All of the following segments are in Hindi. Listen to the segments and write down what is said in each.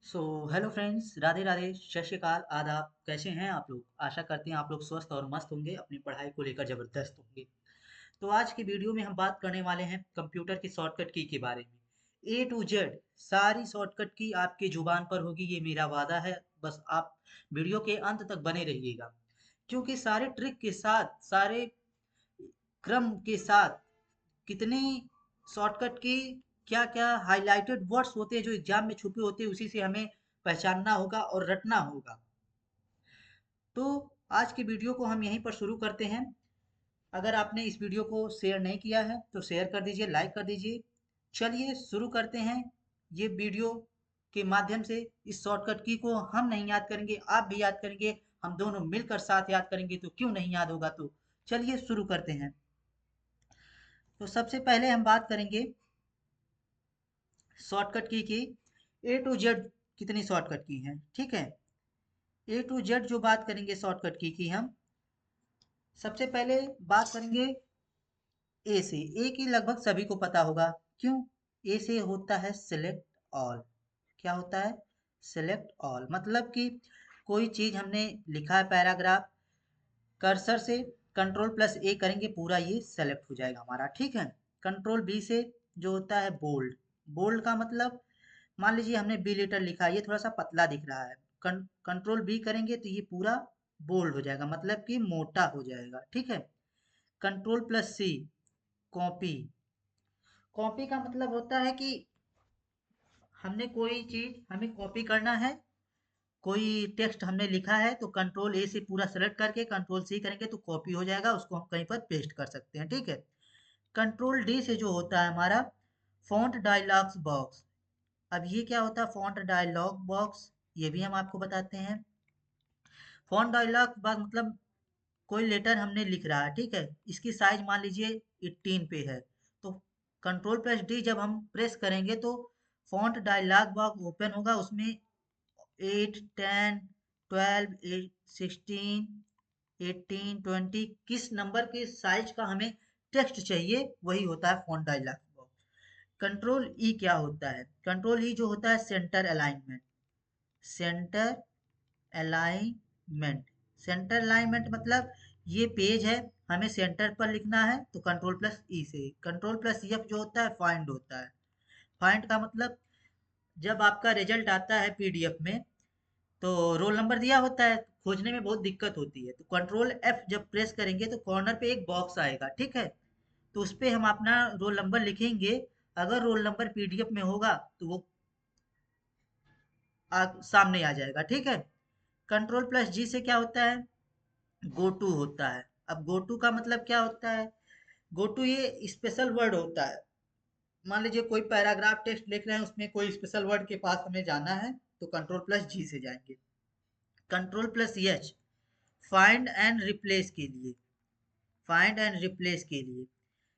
हेलो फ्रेंड्स, राधे राधे, सत श्री अकाल, आदाब। कैसे हैं आप लोग? आशा करते हैं आप लोग स्वस्थ और मस्त होंगे, अपनी पढ़ाई को लेकर जबरदस्त होंगे। तो आज की वीडियो में हम बात करने वाले हैं कंप्यूटर की शॉर्टकट की के बारे में। ए टू जेड सारी शॉर्टकट की आपकी जुबान पर होगी, ये मेरा वादा है। बस आप वीडियो के अंत तक बने रहिएगा, क्योंकि सारे ट्रिक के साथ, सारे क्रम के साथ, कितनी शॉर्टकट की क्या क्या हाइलाइटेड वर्ड्स होते हैं जो एग्जाम में छुपे होते हैं, उसी से हमें पहचानना होगा और रटना होगा। तो आज की वीडियो को हम यहीं पर शुरू करते हैं। अगर आपने इस वीडियो को शेयर नहीं किया है तो शेयर कर दीजिए, लाइक कर दीजिए। चलिए शुरू करते हैं। ये वीडियो के माध्यम से इस शॉर्टकट की को हम नहीं याद करेंगे, आप भी याद करेंगे, हम दोनों मिलकर साथ याद करेंगे, तो क्यों नहीं याद होगा। तो चलिए शुरू करते हैं। तो सबसे पहले हम बात करेंगे शॉर्टकट की ए टू जेड कितनी शॉर्टकट की हैं, ठीक है। ए टू जेड जो बात करेंगे शॉर्टकट की हम सबसे पहले बात करेंगे ए से। ए की लगभग सभी को पता होगा। क्यों? ए से होता है सिलेक्ट ऑल। क्या होता है? सिलेक्ट ऑल मतलब कि कोई चीज हमने लिखा है पैराग्राफ, कर्सर से कंट्रोल प्लस ए करेंगे, पूरा ये सेलेक्ट हो जाएगा हमारा, ठीक है। कंट्रोल बी से जो होता है बोल्ड। बोल्ड का मतलब, मान लीजिए हमने बी लेटर लिखा है, ये थोड़ा सा पतला दिख रहा है, कंट्रोल बी करेंगे तो ये पूरा बोल्ड हो जाएगा, मतलब कि मोटा हो जाएगा, ठीक है। कंट्रोल प्लस सी, कॉपी। कॉपी का मतलब होता है कि हमने कोई चीज हमें कॉपी करना है, कोई टेक्स्ट हमने लिखा है तो कंट्रोल ए से पूरा सेलेक्ट करके कंट्रोल सी करेंगे तो कॉपी हो जाएगा, उसको हम कहीं पर पेस्ट कर सकते हैं, ठीक है। कंट्रोल डी से जो होता है हमारा फॉन्ट डायलॉग्स बॉक्स। अब ये क्या होता है फॉन्ट डायलॉग बॉक्स, ये भी हम आपको बताते हैं। फॉन्ट डायलॉग बॉक्स मतलब कोई लेटर हमने लिख रहा है, ठीक है, इसकी साइज मान लीजिए 18 पे है, तो कंट्रोल प्लस डी जब हम प्रेस करेंगे तो फॉन्ट डायलॉग बॉक्स ओपन होगा, उसमें 8, 10, 12, 8, 16, 18, 20 किस नंबर के साइज का हमें टेक्स्ट चाहिए, वही होता है font dialog box. Control E क्या होता है? कंट्रोल ई जो होता है centre alignment. Centre alignment, centre alignment मतलब ये पेज है, हमें सेंटर पर लिखना है तो कंट्रोल प्लस ई से। कंट्रोल प्लस एफ जो होता है फाइंड होता है। फाइंड का मतलब जब आपका रिजल्ट आता है पीडीएफ में तो रोल नंबर दिया होता है, खोजने में बहुत दिक्कत होती है, तो कंट्रोल एफ जब प्रेस करेंगे तो कॉर्नर पे एक बॉक्स आएगा, ठीक है, तो उस पे हम अपना रोल नंबर लिखेंगे। अगर रोल नंबर पीडीएफ में होगा तो वो सामने आ जाएगा, ठीक है। कंट्रोल प्लस जी से क्या होता है? गो टू होता है। अब गो टू का मतलब क्या होता है? गो टू ये स्पेशल वर्ड होता है। मान लीजिए कोई पैराग्राफ टेक्स्ट लिख रहे हैं, उसमें कोई स्पेशल वर्ड के पास हमें जाना है तो कंट्रोल प्लस जी से जाएंगे। Control plus H find and replace के लिए। फाइंड एंड रिप्लेस के लिए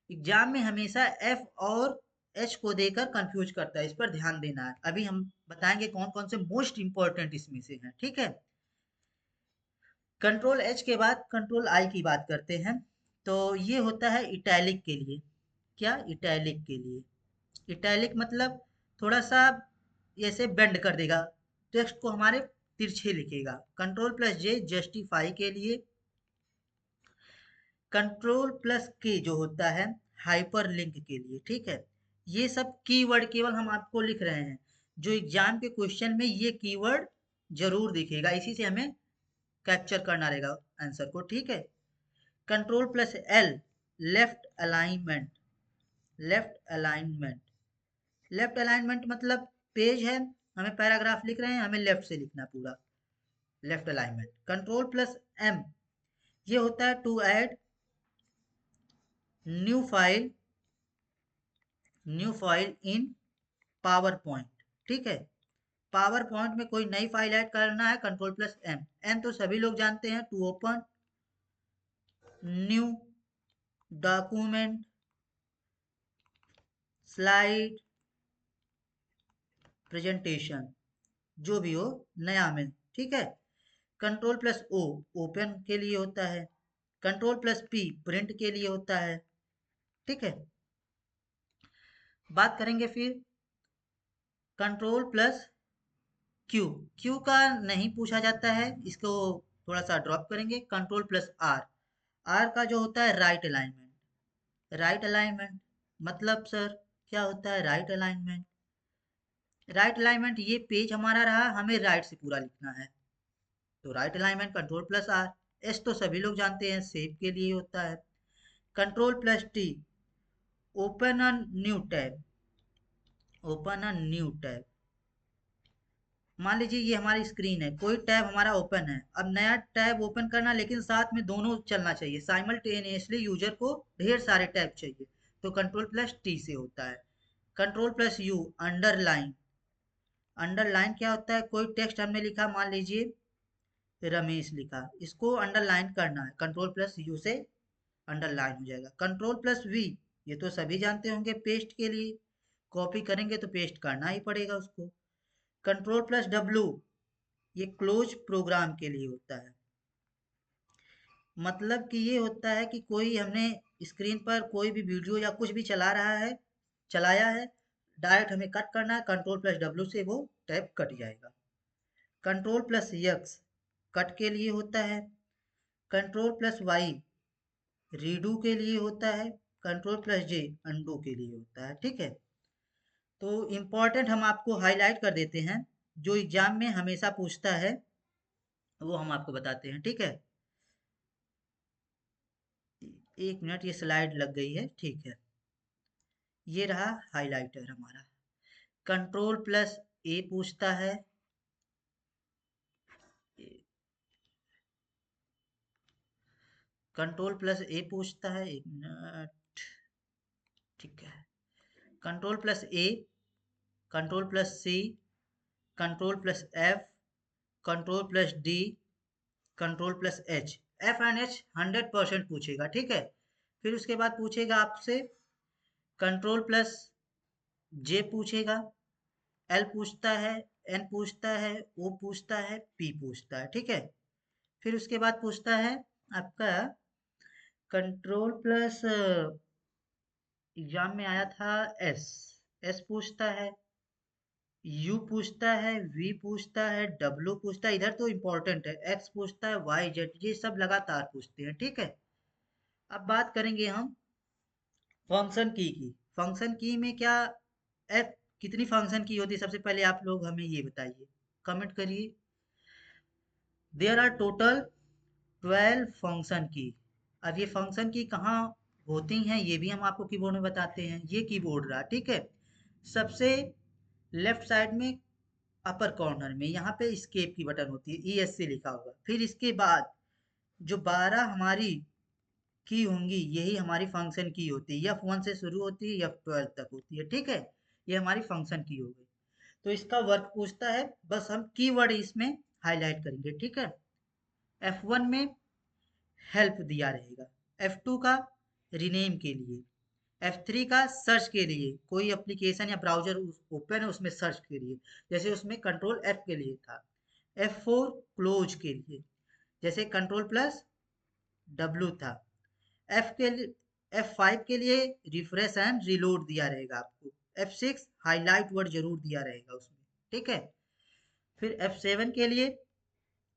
एग्जाम में हमेशा एफ और एच को देकर कंफ्यूज करता है, इस पर ध्यान देना है। अभी हम बताएंगे कौन कौन से मोस्ट इंपॉर्टेंट इसमें से हैं, ठीक है। कंट्रोल एच के बाद कंट्रोल आई की बात करते हैं। तो ये होता है इटैलिक के लिए। क्या? इटैलिक के लिए। इटैलिक मतलब थोड़ा सा ऐसे बेंड कर देगा, टेक्स्ट को हमारे तिरछे लिखेगा। कंट्रोल प्लस जे जस्टिफाई के लिए। कंट्रोल प्लस के जो होता है हाइपर लिंक के लिए, ठीक है। ये सब कीवर्ड केवल हम आपको लिख रहे हैं, जो एग्जाम के क्वेश्चन में ये कीवर्ड जरूर दिखेगा, इसी से हमें कैप्चर करना रहेगा आंसर को, ठीक है। Control plus L left alignment. Left alignment, left alignment मतलब पेज है, हमें पैराग्राफ लिख रहे हैं, हमें लेफ्ट से लिखना पूरा, left alignment. Control plus M ये होता है to add new file, new file in PowerPoint, ठीक है। पावर पॉइंट में कोई नई फाइल ऐड करना है, कंट्रोल प्लस एम। एम तो सभी लोग जानते हैं, to open new document, slide, presentation, जो भी हो नया में, ठीक है। कंट्रोल प्लस ओ ओपन के लिए होता है। कंट्रोल प्लस पी प्रिंट के लिए होता है, ठीक है। बात करेंगे फिर कंट्रोल प्लस क्यू, क्यू का नहीं पूछा जाता है, इसको थोड़ा सा ड्रॉप करेंगे। कंट्रोल प्लस आर, आर का जो होता है राइट अलाइनमेंट। राइट अलाइनमेंट मतलब सर क्या होता है राइट अलाइनमेंट? राइट अलाइनमेंट ये पेज हमारा रहा, हमें राइट से पूरा लिखना है, तो right alignment control plus R. एस तो सभी लोग जानते हैं, सेव के लिए होता है। Control plus T, open a new tab. Open a new tab, मान लीजिए ये हमारी स्क्रीन है, कोई टैब हमारा ओपन है, अब नया टैब ओपन करना, लेकिन साथ में दोनों चलना चाहिए साइमल्टेनियसली, यूजर को ढेर सारे टैब चाहिए, तो कंट्रोल प्लस टी से होता है। Control plus you, underline. Underline क्या होता है? कोई टेक्स्ट हमने लिखा, मान लीजिए रमेश लिखा, इसको अंडरलाइन करना है, कंट्रोल प्लस यू से अंडरलाइन हो जाएगा। कंट्रोल प्लस वी, ये तो सभी जानते होंगे, पेस्ट के लिए, कॉपी करेंगे तो पेस्ट करना ही पड़ेगा उसको। कंट्रोल प्लस डब्लू, ये क्लोज प्रोग्राम के लिए होता है, मतलब कि ये होता है कि कोई हमने स्क्रीन पर कोई भी वीडियो या कुछ भी चला रहा है, चलाया है, डायरेक्ट हमें कट करना है, कंट्रोल प्लस डब्लू से वो टैब कट जाएगा। कंट्रोल प्लस यक्स, कट के लिए होता है। कंट्रोल प्लस वाई, रीडू के लिए होता है। कंट्रोल प्लस जे, अंडू के लिए होता है। ठीक है, तो इम्पोर्टेंट हम आपको हाईलाइट कर देते हैं, जो एग्जाम में हमेशा पूछता है वो हम आपको बताते हैं। ठीक है, एक मिनट, ये स्लाइड लग गई है। ठीक है, ये रहा हाइलाइटर हमारा। कंट्रोल प्लस ए पूछता है, कंट्रोल प्लस ए पूछता है, एक मिनट। ठीक है, control plus A, control plus C, control plus F, control plus D, control plus H. F and H 100% पूछेगा। ठीक है, फिर उसके बाद पूछेगा आपसे कंट्रोल प्लस जे पूछेगा, एल पूछता है, एन पूछता है, ओ पूछता है, पी पूछता है। ठीक है, फिर उसके बाद पूछता है आपका कंट्रोल प्लस, एग्जाम में आया था एस, एस पूछता है, यू पूछता है, वी पूछता है, डब्ल्यू पूछता है, इधर तो इंपॉर्टेंट है, एक्स पूछता है, वाई जेड, ये सब लगातार पूछते हैं। ठीक है, अब बात करेंगे हम फंक्शन की। फंक्शन की में क्या, एफ कितनी फंक्शन की होती है, सबसे पहले आप लोग हमें ये बताइए, कमेंट करिए। देयर आर टोटल 12 फंक्शन की। अब ये फंक्शन की कहाँ होती हैं ये भी हम आपको कीबोर्ड में बताते हैं। ये कीबोर्ड रहा, ठीक है, सबसे लेफ्ट साइड में अपर कॉर्नर में यहाँ पे स्केप की बटन होती है, ई एस से लिखा होगा। फिर इसके बाद जो 12 हमारी की होंगी, यही हमारी फंक्शन की होती है, एफ 1 से शुरू होती है, एफ 12 तक होती है। ठीक है, ये हमारी फंक्शन की हो गई। तो इसका वर्क पूछता है, बस हम कीवर्ड इसमें हाईलाइट करेंगे। ठीक है, F1 में हेल्प दिया रहेगा, F2 का रीनेम के लिए, F3 का सर्च के लिए, कोई एप्लीकेशन या ब्राउजर ओपन है उसमें सर्च के लिए, जैसे उसमें कंट्रोल F के लिए था। F4 क्लोज के लिए, जैसे कंट्रोल प्लस W था। F के लिए, F5 के लिए रिफ्रेश एंड रिलोड दिया रहेगा आपको। F6 हाईलाइट वर्ड जरूर दिया रहेगा उसमें। ठीक है, फिर F7 के लिए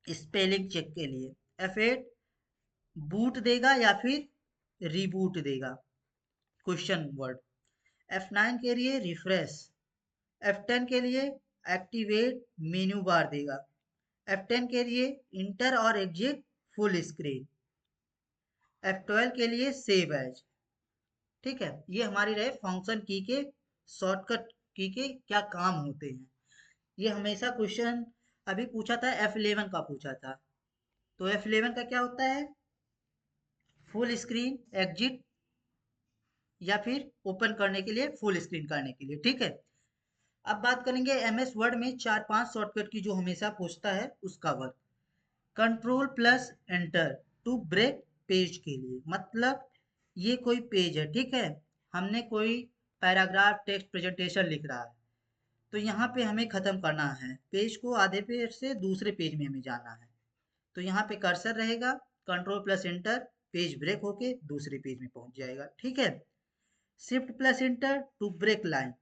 स्पेलिंग चेक के लिए, F8 बूट देगा या फिर रीबूट देगा, क्वेश्चन वर्ड। F9 के लिए रिफ्रेश, F10 के लिए एक्टिवेट मेन्यू बार देगा, F10 के लिए इंटर और एग्जिट फुल स्क्रीन, F12 के लिए सेव एज। ठीक है, ये हमारी रहे फंक्शन की के शॉर्टकट की के क्या काम होते हैं। ये हमेशा क्वेश्चन अभी पूछा था, F11 का पूछा था, तो F11 का क्या होता है, फुल स्क्रीन, एग्जिट या फिर ओपन करने के लिए, फुल स्क्रीन करने के लिए। ठीक है, अब बात करेंगे एमएस वर्ड में 4-5 शॉर्टकट की जो हमेशा पूछता है उसका work. Control plus enter to break page के लिए, मतलब ये कोई पेज है, ठीक है, हमने कोई पैराग्राफ टेक्स्ट प्रेजेंटेशन लिख रहा है, तो यहाँ पे हमें खत्म करना है पेज को, आधे पेज से दूसरे पेज में हमें जाना है, तो यहाँ पे कर्सर रहेगा, control plus enter, page break होके दूसरे पेज में पहुंच जाएगा। ठीक है, shift plus enter to break line,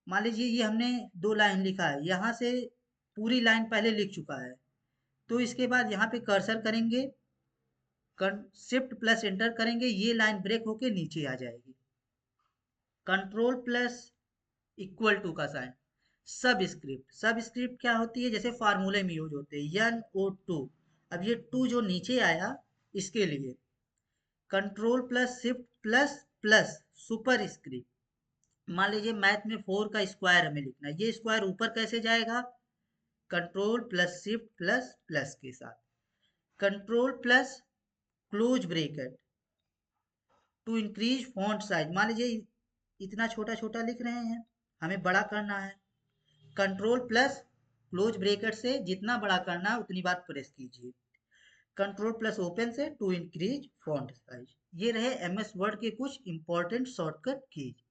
मान लीजिए ये हमने 2 लाइन लिखा है, यहाँ से पूरी लाइन पहले लिख चुका है। तो इसके बाद यहाँ पे कर्सर करेंगे, शिफ्ट प्लस एंटर करेंगे, ये लाइन ब्रेक होके नीचे आ जाएगी। कंट्रोल प्लस इक्वल टू का साइन, सब स्क्रिप्ट, सब स्क्रिप्ट क्या होती है, जैसे फार्मूले में यूज होते हैं, NO2। अब ये 2 जो नीचे आया इसके लिए control plus shift plus plus super script. मान लीजिए मैथ में 4 का स्क्वायर हमें लिखना है, ये स्क्वायर ऊपर कैसे जाएगा, control plus shift plus plus के साथ। Control plus close bracket to increase font size, मान लीजिए इतना छोटा छोटा लिख रहे हैं, हमें बड़ा करना है, कंट्रोल प्लस क्लोज ब्रेकेट से जितना बड़ा करना है उतनी बार प्रेस कीजिए। कंट्रोल प्लस ओपन से टू इंक्रीज फॉन्ट साइज। ये रहे MS वर्ड के कुछ इंपॉर्टेंट शॉर्टकट कीज।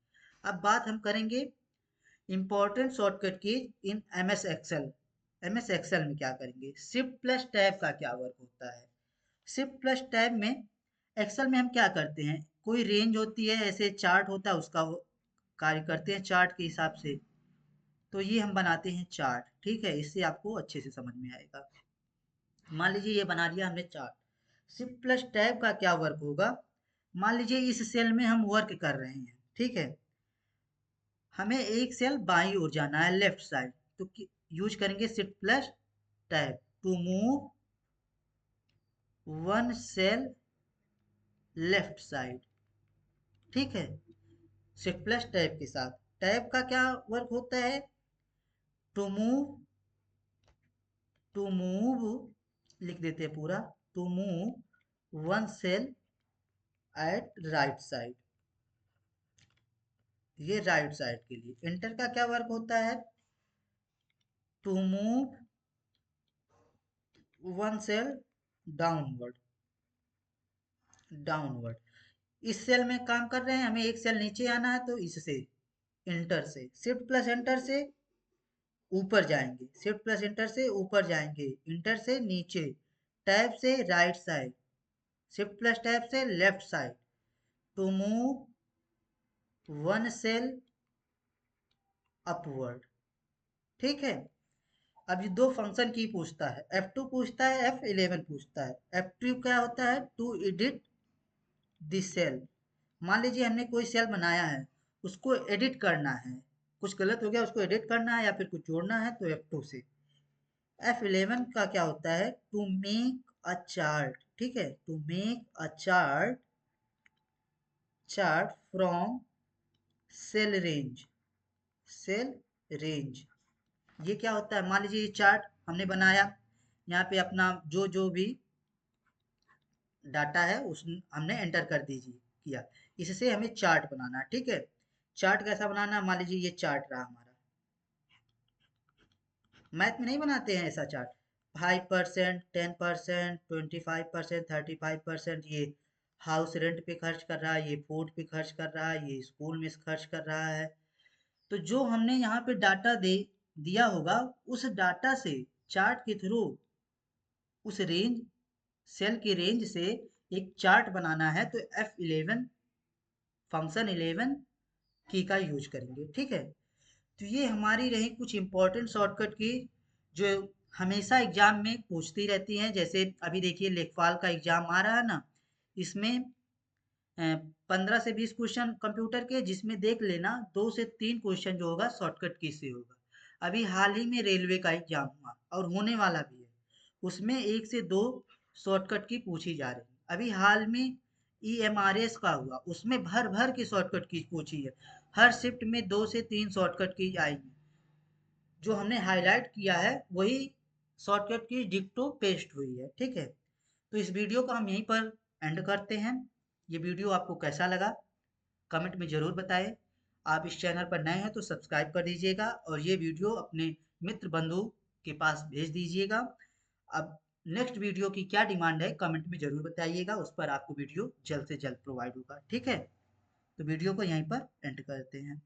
अब बात हम करेंगे important shortcut keys in MS Excel. MS Excel में क्या करेंगे, शिफ्ट प्लस टैब का क्या वर्क होता है। शिफ्ट प्लस टैब में एक्सेल में हम क्या करते हैं, कोई रेंज होती है, ऐसे चार्ट होता है, उसका कार्य करते हैं चार्ट के हिसाब से। तो ये हम बनाते हैं चार्ट, ठीक है, इससे आपको अच्छे से समझ में आएगा। मान लीजिए ये बना लिया हमने चार्ट। शिफ्ट प्लस टैब का क्या वर्क होगा, मान लीजिए इस सेल में हम वर्क कर रहे हैं, ठीक है, हमें एक सेल बाईं ओर जाना है, लेफ्ट साइड, तो यूज करेंगे shift plus tab to move one cell left side, ठीक है, शिफ्ट प्लस टैब के साथ। टैब का क्या वर्क होता है, टू मूव, टू मूव लिख देते हैं पूरा, to move one cell at right side, ये राइट साइड के लिए। एंटर का क्या वर्क होता है, to move one cell downward, downward. इस सेल में काम कर रहे हैं, हमें एक सेल नीचे आना है, तो इससे एंटर से शिफ्ट प्लस एंटर से ऊपर जाएंगे, शिफ्ट प्लस एंटर से ऊपर जाएंगे, इंटर से नीचे, टैब से right side, shift plus tab से left side, to move one cell upward, ठीक है। अब ये दो फंक्शन की पूछता है, F2 पूछता है, F11 पूछता है। F2 क्या होता है, टू एडिट दिस सेल, मान लीजिए हमने कोई सेल बनाया है, उसको एडिट करना है, कुछ गलत हो गया, उसको एडिट करना है या फिर कुछ जोड़ना है, तो F2 से। F11 का क्या होता है, टू मेक अ चार्ट, ठीक है, to make a chart, chart from cell range, cell range. ये क्या होता है, मान लीजिए ये चार्ट हमने बनाया, यहाँ पे अपना जो जो भी डाटा है उस हमने एंटर कर दीजिए किया, इससे हमें चार्ट बनाना है, ठीक है। चार्ट कैसा बनाना है, मान लीजिए ये चार्ट रहा हमारा, मैथ में नहीं बनाते हैं ऐसा चार्ट, 5%, 10%, 25%, 35%, ये हाउस रेंट पे खर्च कर रहा है, ये फूड पे खर्च कर रहा है, ये स्कूल में खर्च कर रहा है। तो जो हमने यहाँ पे डाटा दे दिया होगा, उस डाटा से चार्ट के थ्रू उस रेंज, सेल की रेंज से एक चार्ट बनाना है, तो F11 फंक्शन 11 की का यूज करेंगे, ठीक है। तो ये हमारी रही कुछ इंपॉर्टेंट शॉर्टकट की जो हमेशा एग्जाम में पूछती रहती हैं। जैसे अभी देखिए लेखपाल का एग्जाम आ रहा है ना, इसमें 15 से 20 क्वेश्चन कंप्यूटर के, जिसमें देख लेना 2 से 3 क्वेश्चन जो होगा शॉर्टकट की से होगा। अभी हाल ही में रेलवे का एग्जाम हुआ और होने वाला भी है, उसमें 1 से 2 शॉर्टकट की पूछी जा रही है। अभी हाल में EMRS का हुआ, उसमें भर भर के शॉर्टकट की पूछी है, हर शिफ्ट में 2 से 3 शॉर्टकट की आएगी। जो हमने हाईलाइट किया है वही शॉर्टकट की डिक्टो पेस्ट हुई है, ठीक है। तो इस वीडियो को हम यहीं पर एंड करते हैं। ये वीडियो आपको कैसा लगा कमेंट में ज़रूर बताएं। आप इस चैनल पर नए हैं तो सब्सक्राइब कर दीजिएगा और ये वीडियो अपने मित्र बंधु के पास भेज दीजिएगा। अब नेक्स्ट वीडियो की क्या डिमांड है कमेंट में ज़रूर बताइएगा, उस पर आपको वीडियो जल्द से जल्द प्रोवाइड होगा, ठीक है। तो वीडियो को यहीं पर एंड करते हैं।